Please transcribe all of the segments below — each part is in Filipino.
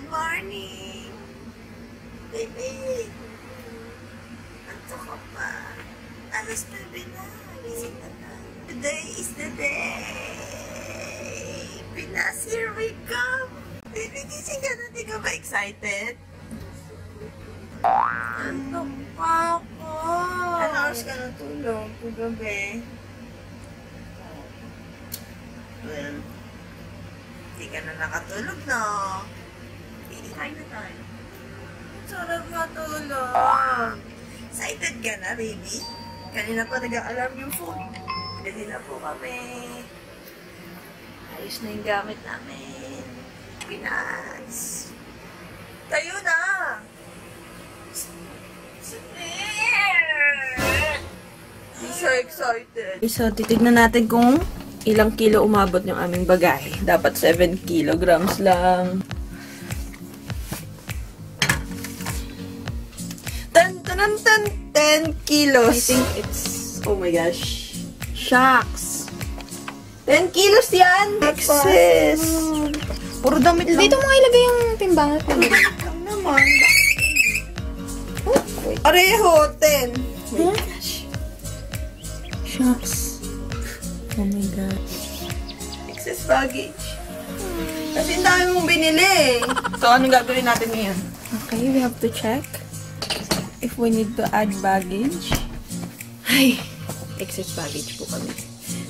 morning! Baby! Anto ka pa? Alas 9 na. Gising na na. Today is the day! Pinas, here we come! Baby, gising ka na. Di ka ba excited? Anto pa ako? Ano oras ka natulog? Kagabi? Well, hindi ka na nakatulog, no? Kain na tayo. Sarap matulog. Excited ka na, baby? Kanina pa nag-a-alarm yung phone. Ready na po kami. Ayos na yung gamit namin. Pinas. Tayo na! I'm so excited. So, titignan natin kung ilang kilo umabot yung aming bagahe. Dapat 7 kilograms lang. 10 kilos. I think it's, oh my gosh. Shucks. 10 kilos yan. Excess. Puro damit lang. Dito mo ilagay yung timbangan ko. Lang naman. Pareho, 10. Oh my gosh. Shucks. Oh my gosh. Excess baggage. Kasi ang dami mong binili. So, anong gagawin natin ngayon? Okay, we have to check if we need to add baggage. Ay, excess baggage po kami.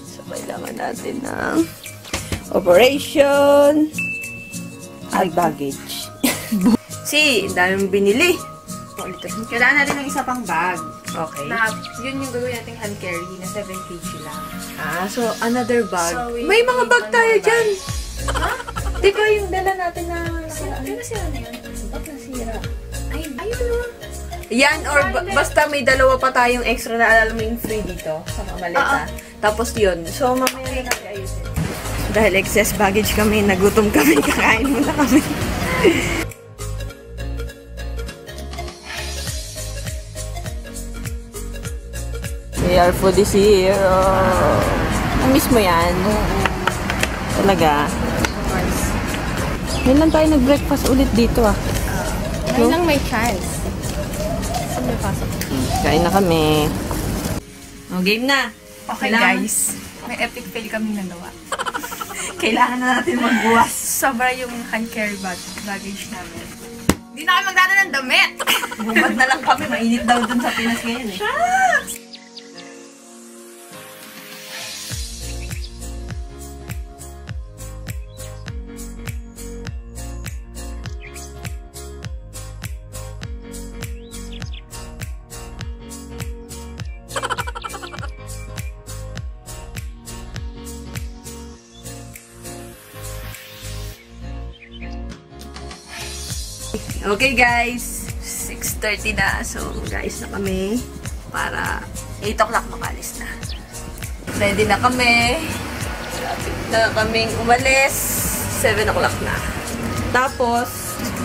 So, kailangan natin ng operation. Add baggage. Si, ang dami mong binili. Kailangan natin ng isa pang bag. Okay. Na, yun yung gagawin nating hand carry na 7 kg lang. Ah, so another bag. So, may mga bag tayo dyan. Ha? Di ba yung dala natin na... Ay, nasira na yun. Ba't nasira? Ay, ayun o. Yan, or basta may dalawa pa tayong extra na alam mo yung free dito sa mga maleta. Tapos yun. So, mamaya na natin ayusin. Dahil excess baggage kami, nagutom kami, kakain muna kami. We are foodies here. Oh. Na-miss mo yan? Talaga? Of course. Ngayon lang tayo nag-breakfast ulit dito ah. Ngayon lang may chance. Saan may pasok? Kain na kami. Oh, game na. Okay guys, may epic fail kami nagawa. Kailangan na natin magbuwas. Sobra yung hand carry baggage namin. Hindi na kami magdala ng damit! Bumad na lang kami. Mainit daw dun sa Pinas ngayon eh. Shucks! Okay guys, 6:30 na. So guys na kami para 8 o'clock makalis na. Ready na kami. Lapit na kaming umalis. 7 o'clock na. Tapos,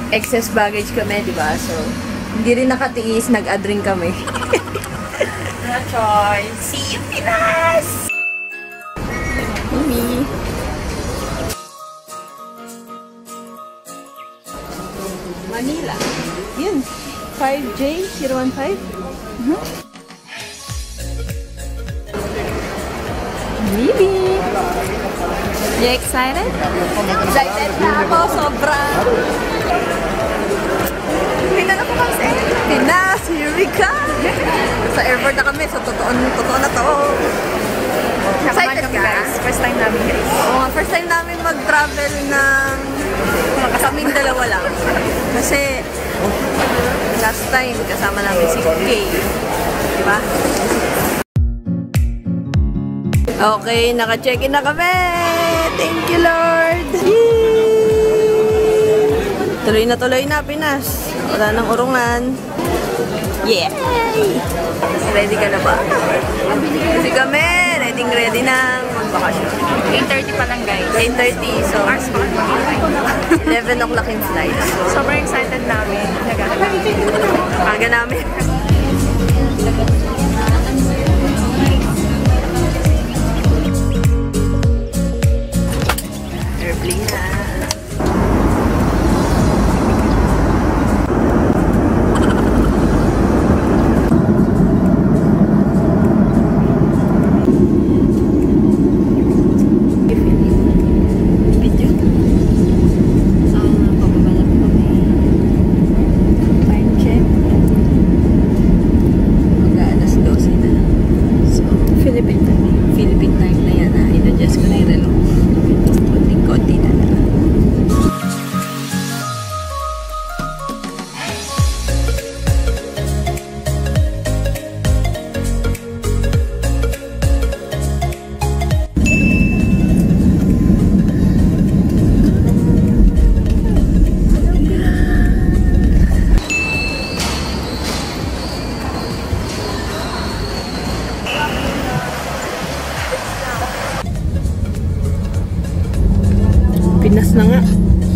excess baggage kami, di ba? So, hindi rin nakatiis. Nag-add rin kami. No choice. See you, Pinas! Mimi. Manila. Yun. 5J015. Bibi. You excited? Excited na ako. Sobrang. Pina na po kasi. Pinas. Here we come. Sa airport na kami. So, totoo na to. Excited ka? First time namin guys. Oo, first time namin mag-travel ng kaming dalawa lang. Kasi last time kasama namin si Kay. Diba? Okay, naka-check-in na kami! Thank you, Lord! Yay! Tuloy na, Pinas. Wala nang urungan. Yay! Ready ka na ba? Kasi kami, ready na magbakasyon. 8:30 pa lang guys. 8:30, so Hours pa kami mag-flight. 11 o'clock in flight. Sobrang excited namin. Aga namin. Airplane na.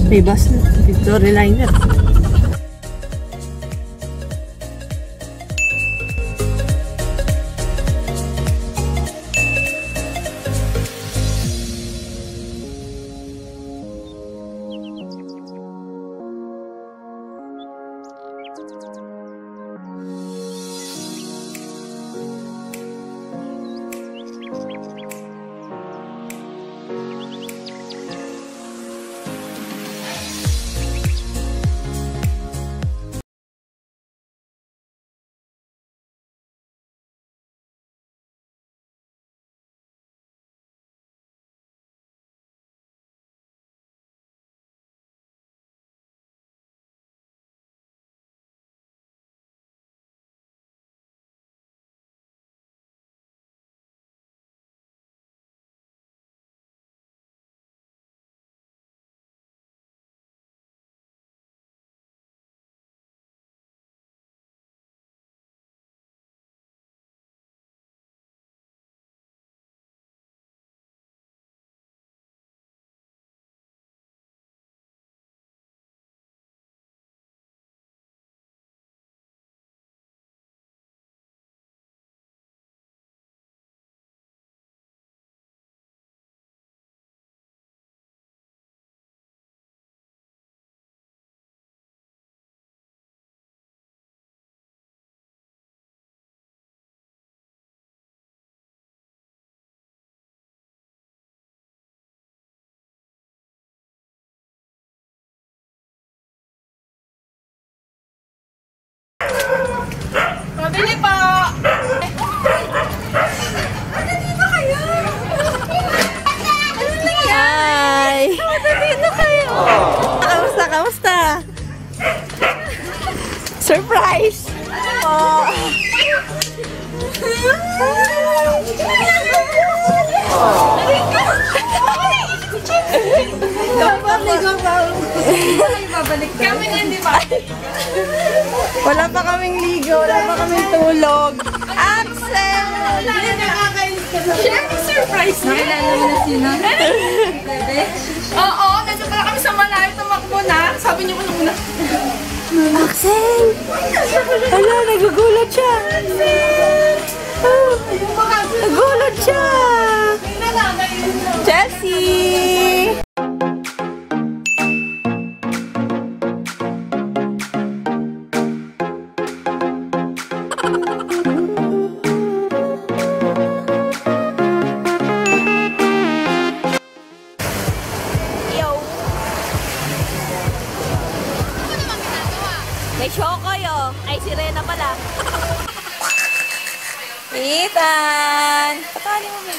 May bus na. Victoria Liner. Mabili po! Dito kayo! Hi! Dito kayo! Kamusta? Kamusta? Surprise! Oh. Babalik kami na, di ba? Wala pa kaming ligo, wala pa kaming tulog. Axel! Share mo surprise niya. Nakilala mo na sino? Oo, nandun pala kami sa malayo, tumakbo na. Sabi niyo ko nung una. Axel! Hala, nagugulat siya. Nagugulat siya. Jessie! May show kayo. Ay, si Rena pala. Ethan! Patali mo ba?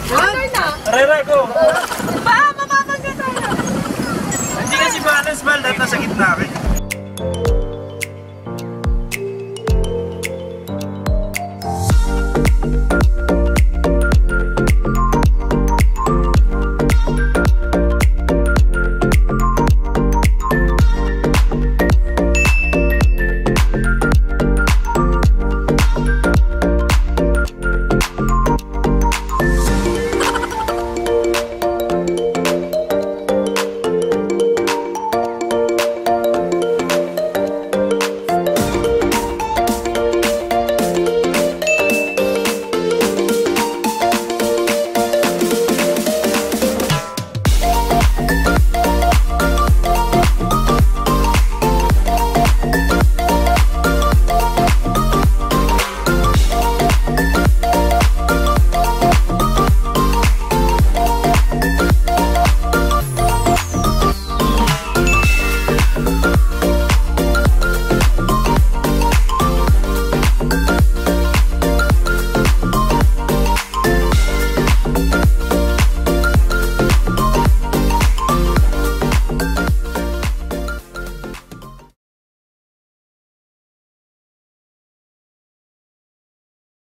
Ano na? Karera ko. Ba, mamamag na tayo. Hindi kasi balance bal, dahil nasa gitna ka.